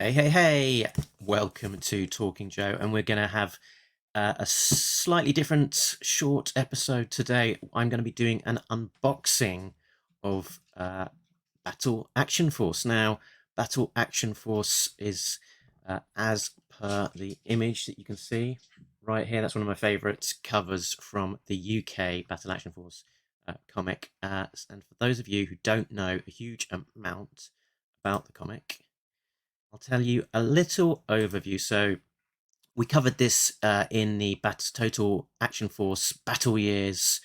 Hey, welcome to Talking Joe, and we're going to have a slightly different short episode today. I'm going to be doing an unboxing of Battle Action Force. Now, Battle Action Force is, as per the image that you can see right here, that's one of my favourite covers from the UK Battle Action Force comic. And for those of you who don't know a huge amount about the comic, I'll tell you a little overview. So we covered this in the Total Action Force Battle Years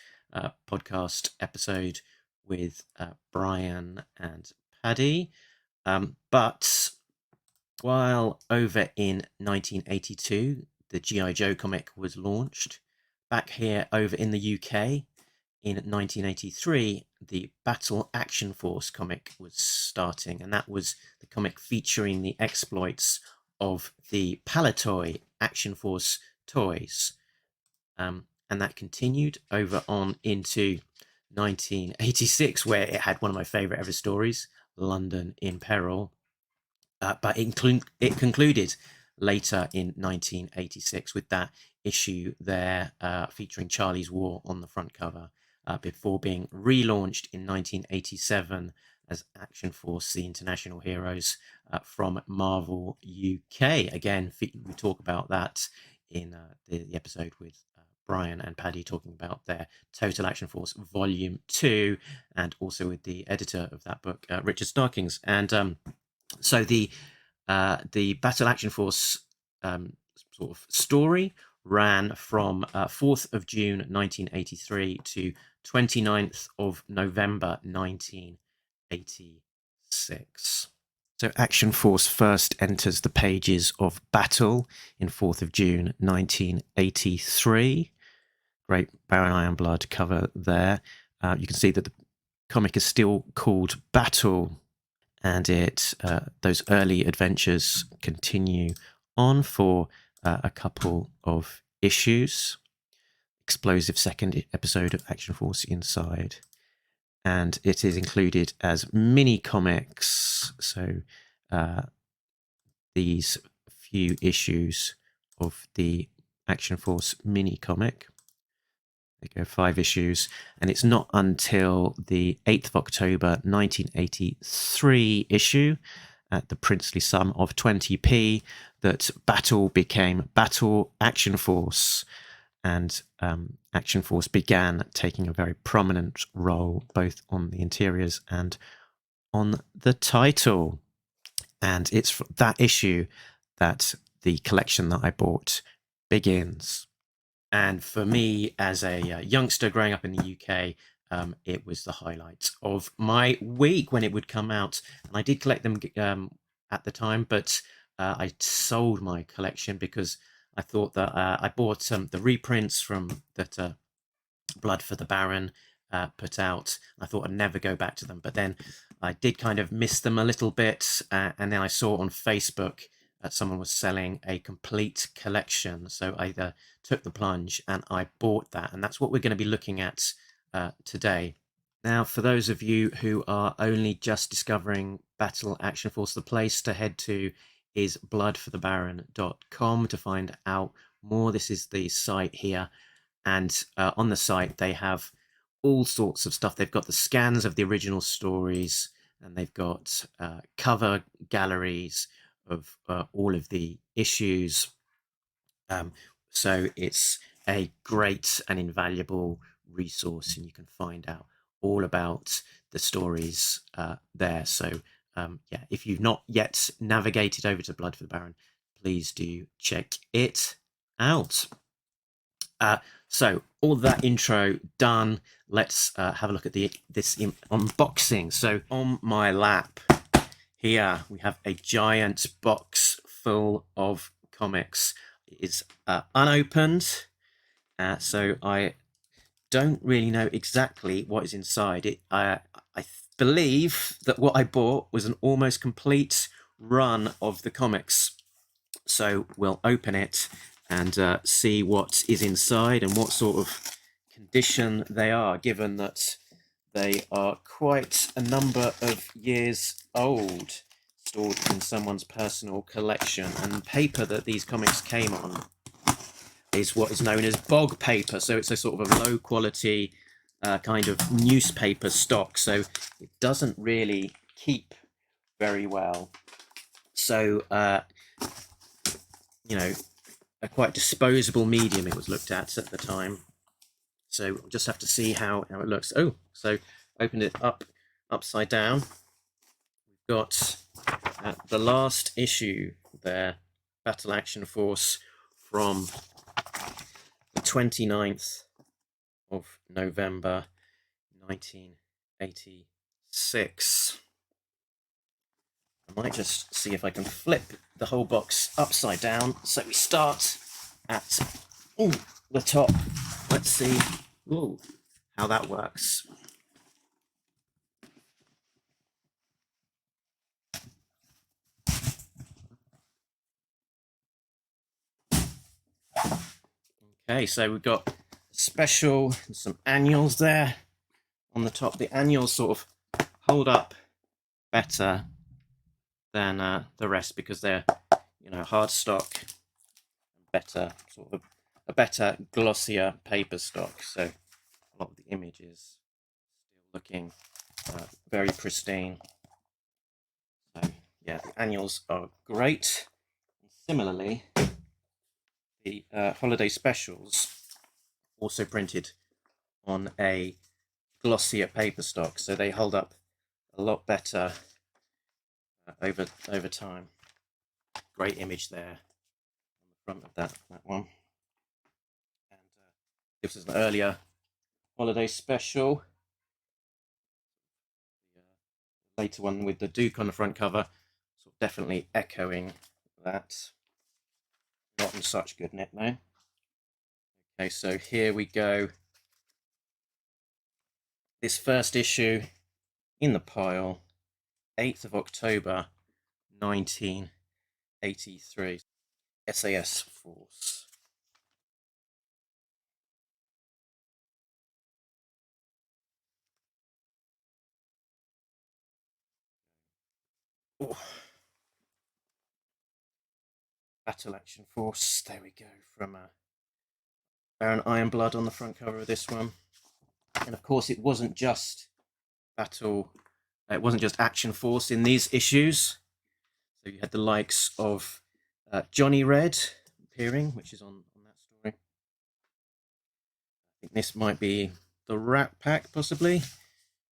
podcast episode with Brian and Paddy. But while over in 1982, the G.I. Joe comic was launched, back here over in the UK, in 1983, the Battle Action Force comic was starting, and that was the comic featuring the exploits of the Palitoy Action Force toys. And that continued over on into 1986, where it had one of my favourite ever stories, London in Peril. But it concluded later in 1986 with that issue there featuring Charlie's War on the front cover. Before being relaunched in 1987 as Action Force, the International Heroes from Marvel UK. Again, we talk about that in the episode with Brian and Paddy talking about their Total Action Force Volume 2, and also with the editor of that book, Richard Starkings. And so the Battle Action Force sort of story ran from 4th of June 1983 to 29th of November 1986. So Action Force first enters the pages of Battle in 4th of June 1983. Great Baron Ironblood cover there. You can see that the comic is still called Battle, and those early adventures continue on for a couple of issues. Explosive second episode of Action Force Inside, and it is included as mini comics. So these few issues of the Action Force mini comic, they go 5 issues, and it's not until the 8th of October 1983 issue at the princely sum of 20p that Battle became Battle Action Force, and Action Force began taking a very prominent role both on the interiors and on the title. And it's that issue that the collection that I bought begins. And for me, as a youngster growing up in the UK, it was the highlight of my week when it would come out. And I did collect them at the time, but I sold my collection because I thought that I bought the reprints from that Blood for the Baron put out. I thought I'd never go back to them, but then I did kind of miss them a little bit. And then I saw on Facebook someone was selling a complete collection, so I took the plunge and I bought that, and that's what we're going to be looking at today. Now, for those of you who are only just discovering Battle Action Force, the place to head to is bloodforthebaron.com to find out more. This is the site here, and on the site they have all sorts of stuff. They've got the scans of the original stories, and they've got cover galleries of all of the issues. So it's a great and invaluable resource, and you can find out all about the stories there. So yeah, if you've not yet navigated over to Blood for the Baron, please do check it out. So all that intro done, let's have a look at this unboxing. So on my lap here we have a giant box full of comics. It is unopened, so I don't really know exactly what is inside it. I believe that what I bought was an almost complete run of the comics. So we'll open it and see what is inside and what sort of condition they are, given that they are quite a number of years old. stored in someone's personal collection. And paper that these comics came on is what is known as bog paper. So it's a sort of a low quality kind of newspaper stock. So it doesn't really keep very well. So, you know, a quite disposable medium it was looked at the time. So we'll just have to see how it looks. Oh, so opened it up upside down. We've got the last issue there, Battle Action Force, from the 29th of November 1986. I might just see if I can flip the whole box upside down. So we start at the top. Let's see how that works. Okay, so we've got special, some annuals there on the top. The annuals sort of hold up better than the rest because they're, you know, hard stock, better sort of a better glossier paper stock. So a lot of the image is still looking very pristine. So yeah, the annuals are great. And similarly, the holiday specials also printed on a glossier paper stock, so they hold up a lot better over time. Great image there on the front of that one. And this is an earlier holiday special. The later one with the Duke on the front cover, sort of definitely echoing that. Not in such good nick though. Okay, so here we go. This first issue in the pile, 8th of October 1983. SAS Force. Oh. Battle Action Force, there we go, from Baron Ironblood on the front cover of this one. And of course it wasn't just Action Force in these issues. So you had the likes of Johnny Red appearing, which is on that story. I think this might be the Rat Pack, possibly.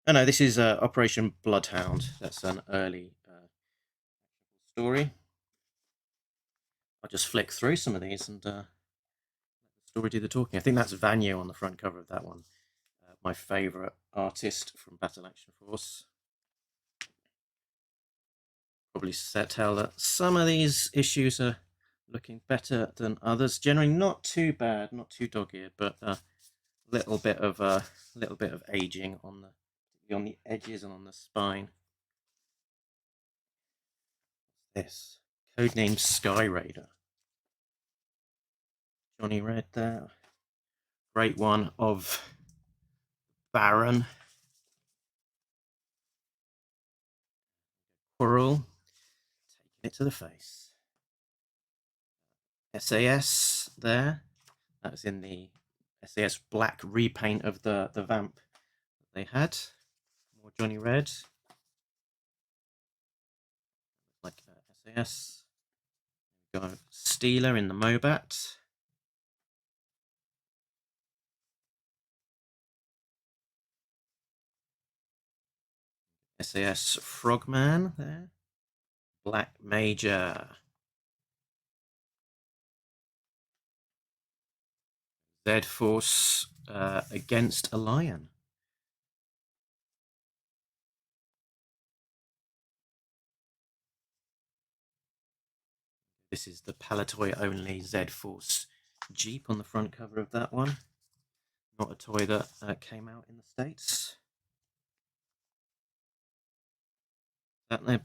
Oh no, this is Operation Bloodhound. That's an early story. I'll just flick through some of these and let the story do the talking. I think that's Vanyo on the front cover of that one. My favourite artist from Battle Action Force. Probably tell that some of these issues are looking better than others. Generally, not too bad, not too dog-eared, but a little bit of aging on the edges and on the spine. This codename Sky Raider. Johnny Red there. Great one of Baron. Coral. Taking it to the face. SAS there. That was in the SAS black repaint of the vamp that they had. More Johnny Red. Like SAS. We've got Steeler in the Mobat. SAS Frogman there. Black Major. Z-Force against a lion. This is the Palatoy only Z-Force Jeep on the front cover of that one. Not a toy that came out in the States. That there.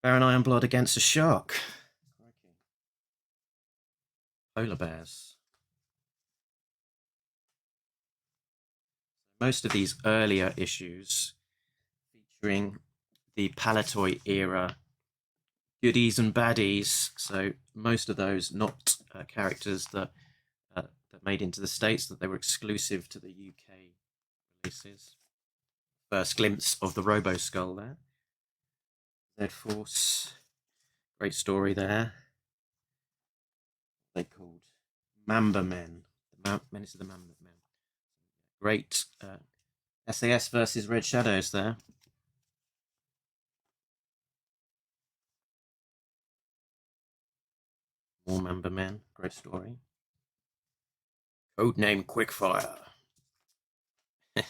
Baron Ironblood against a shark. Polar bears. Most of these earlier issues featuring the Palatoy era goodies and baddies. So most of those not characters that made into the States, that they were exclusive to the UK releases. First glimpse of the Robo Skull there. Z-Force, great story there. They called Mamba Men, the Menace of the Mamba Men. Great SAS versus Red Shadows there. More Mamba Men, great story. Codename Quickfire. That's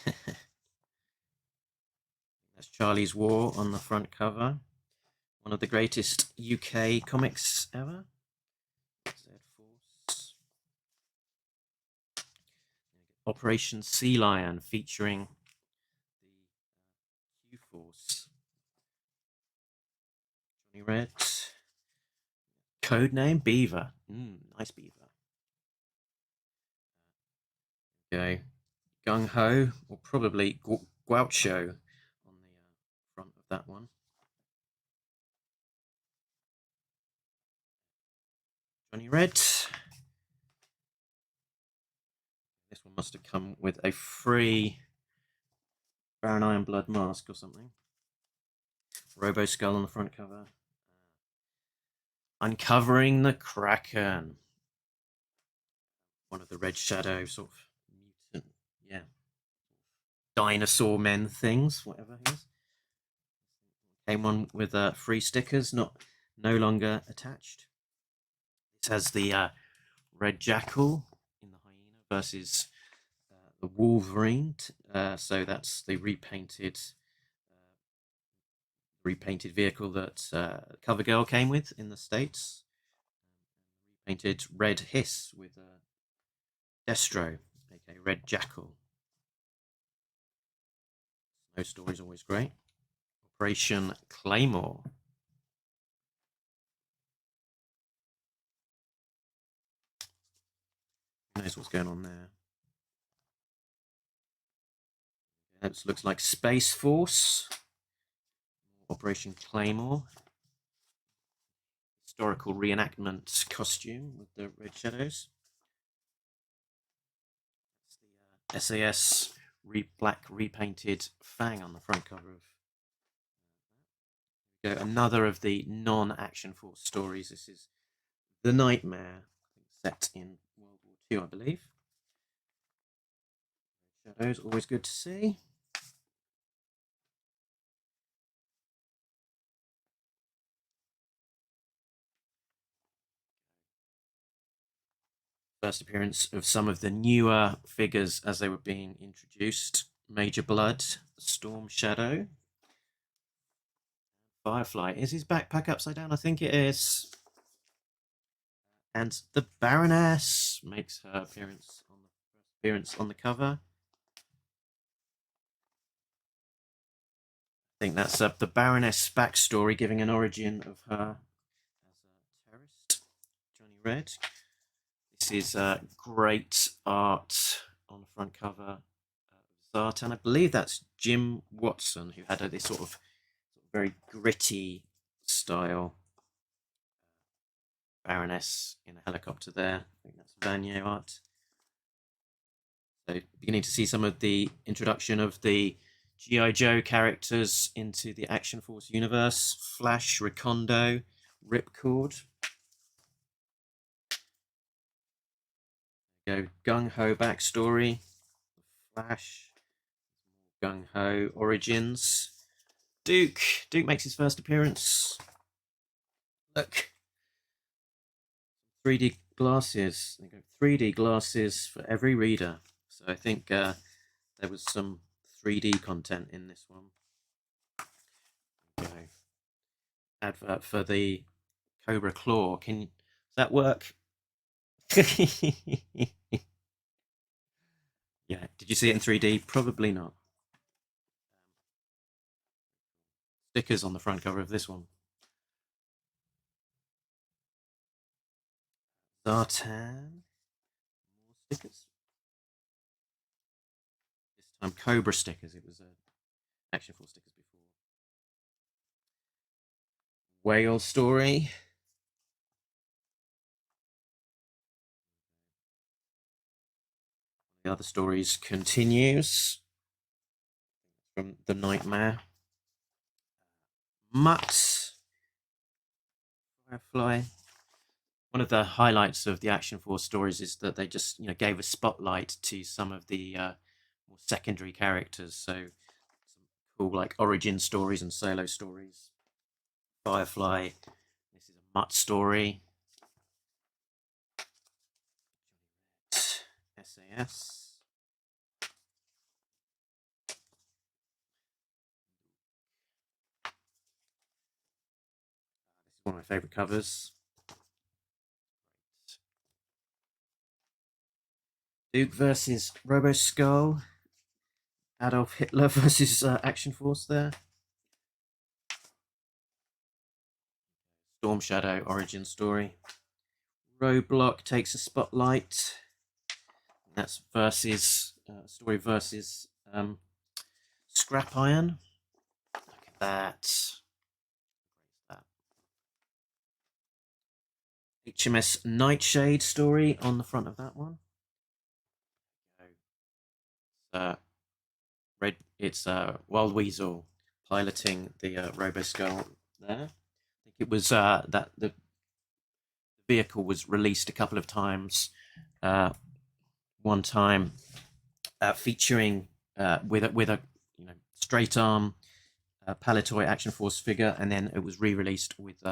Charlie's War on the front cover. One of the greatest UK comics ever. Z-Force. Operation Sea Lion featuring the Q-Force. Johnny Red. Codename Beaver. Nice Beaver. Okay. Gung Ho, or probably Groucho on the front of that one. Johnny Red. This one must have come with a free Baron Ironblood mask or something. Robo Skull on the front cover. Uncovering the Kraken. One of the Red Shadow sort of mutant, yeah, dinosaur men things, whatever it is. Came on with free stickers, no longer attached. This has the Red Jackal in the Hyena versus the Wolverine. So that's the repainted vehicle that CoverGirl came with in the States. Repainted Red Hiss with Destro, aka Red Jackal. No story's always great. Operation Claymore. Who knows what's going on there? That looks like Space Force. Operation Claymore. Historical reenactment costume with the Red Shadows. It's the SAS black repainted Fang on the front cover of. Another of the non-Action Force stories. This is The Nightmare, set in World War II, I believe. Shadows, always good to see. First appearance of some of the newer figures as they were being introduced. Major Blood, Storm Shadow. Firefly. Is his backpack upside down? I think it is. And the Baroness makes her appearance on the cover. I think that's the Baroness backstory, giving an origin of her as a terrorist. Johnny Red. This is great art on the front cover of Zartan. I believe that's Jim Watson, who had this sort of very gritty style. Baroness in a helicopter there. I think that's Vanier art. So beginning to see some of the introduction of the G.I. Joe characters into the Action Force universe. Flash, Recondo, Ripcord. Go Gung Ho backstory. Flash. Gung Ho origins. Duke makes his first appearance. Look. 3D glasses. 3D glasses for every reader. So I think there was some 3D content in this one. Okay. Advert for the Cobra Claw. Does that work? Yeah. Did you see it in 3D? Probably not. Stickers on the front cover of this one. Zartan. More stickers. This time Cobra stickers. It was Action Force stickers before. whale story. The other stories continues from the Nightmare. Mutt, Firefly. One of the highlights of the Action Force stories is that they just gave a spotlight to some of the more secondary characters. So some cool like origin stories and solo stories. Firefly. This is a Mutt story. SAS. This is one of my favorite covers. Duke versus Robo Skull. Adolf Hitler versus Action Force there. Storm Shadow origin story. Roadblock takes a spotlight. That's versus story versus Scrap Iron. Look at that. HMS Nightshade story on the front of that one. It's Wild Weasel piloting the Robo Skull there. I think it was that the vehicle was released a couple of times. One time featuring with a straight arm Palitoy Action Force figure, and then it was re-released with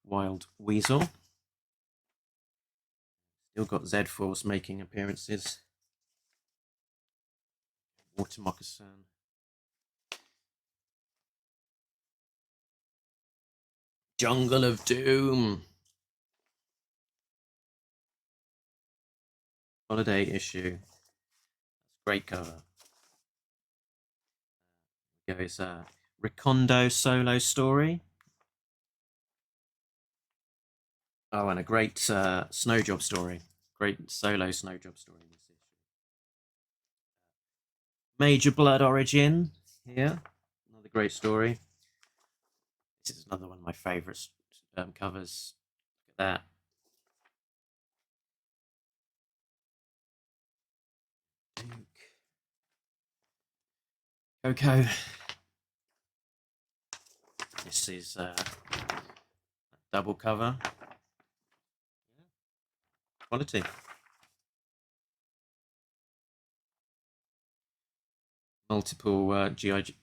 Wild Weasel. Still got Z Force making appearances. Water Moccasin. Jungle of Doom. Holiday issue. Great cover. Here goes Recondo solo story. Oh, and a great snow job story. Great solo snow job story in this issue. Major Blood origin here. Another great story. This is another one of my favourite covers. Look at that. Coco. This is a double cover. Quality. Multiple GI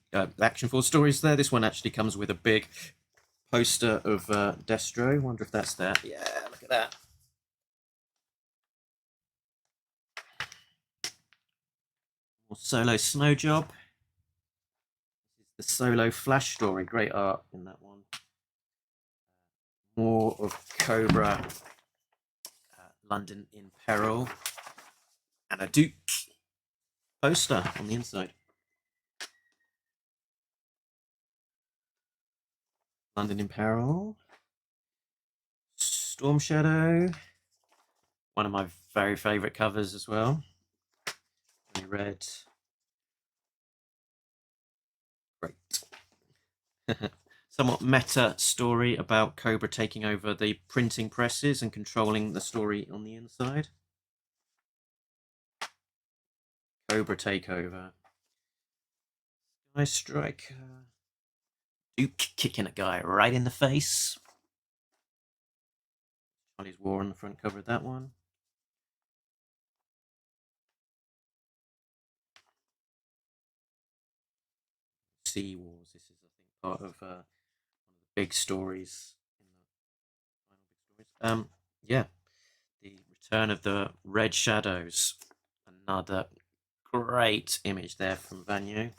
Action Force stories there. This one actually comes with a big poster of Destro. Wonder if that's there. Yeah, look at that. More solo snow job. This is the solo Flash story. Great art in that one. More of Cobra. London in Peril. And a Duke poster on the inside. London in Peril. Storm Shadow. One of my very favourite covers as well. Johnny Red. Great. Somewhat meta story about Cobra taking over the printing presses and controlling the story on the inside. Cobra takeover. Sky Striker. Duke kicking a guy right in the face. Charlie's War on the front cover of that one. Sea Wars. This is, I think, part of one of the big stories in the final big stories. Yeah, the Return of the Red Shadows. Another great image there from Vanyo.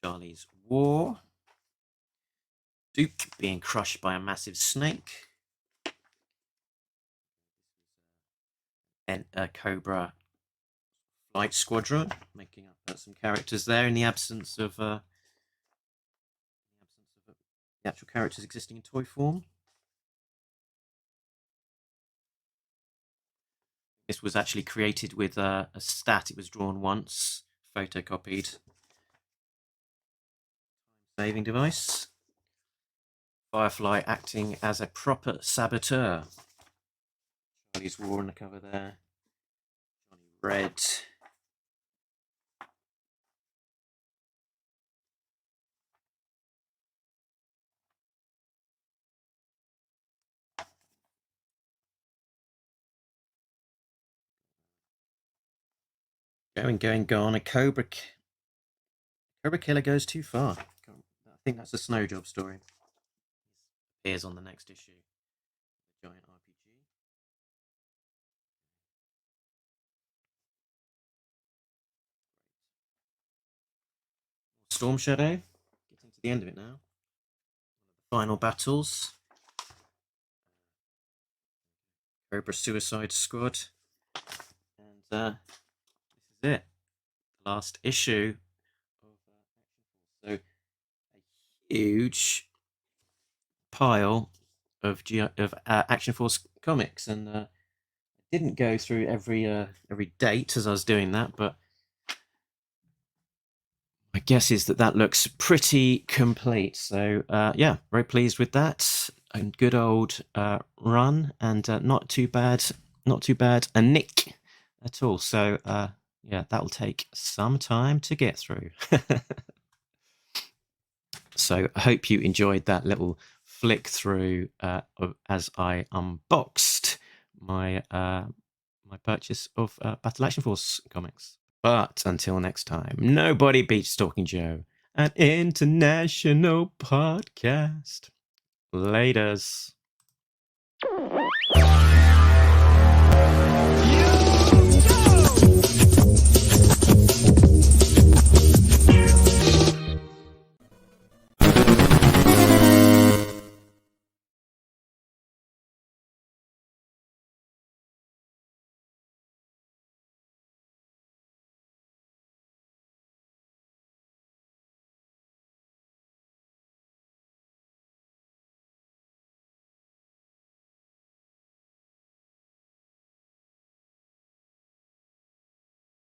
Charlie's War. Duke being crushed by a massive snake. And a Cobra Flight Squadron, making up some characters there in the absence of the actual characters existing in toy form. This was actually created with a stat. It was drawn once, photocopied. Saving device. Firefly acting as a proper saboteur. Charlie's War on the cover there. Johnny Red. Gone. A Cobra Killer goes too far. I think that's a Snow Job story. Appears on the next issue. The Giant RPG. Storm Shadow. Getting to the end of it now. Final battles. Cobra Suicide Squad. And this is it. Last issue of Action Force. So a huge pile of Action Force comics, and I didn't go through every date as I was doing that, but my guess is that looks pretty complete. So yeah, very pleased with that. A good old run, and not too bad a nick at all. So yeah, that'll take some time to get through. So I hope you enjoyed that little flick through as I unboxed my my purchase of Battle Action Force comics. But until next time, nobody beats Talking Joe, an international podcast. Laters.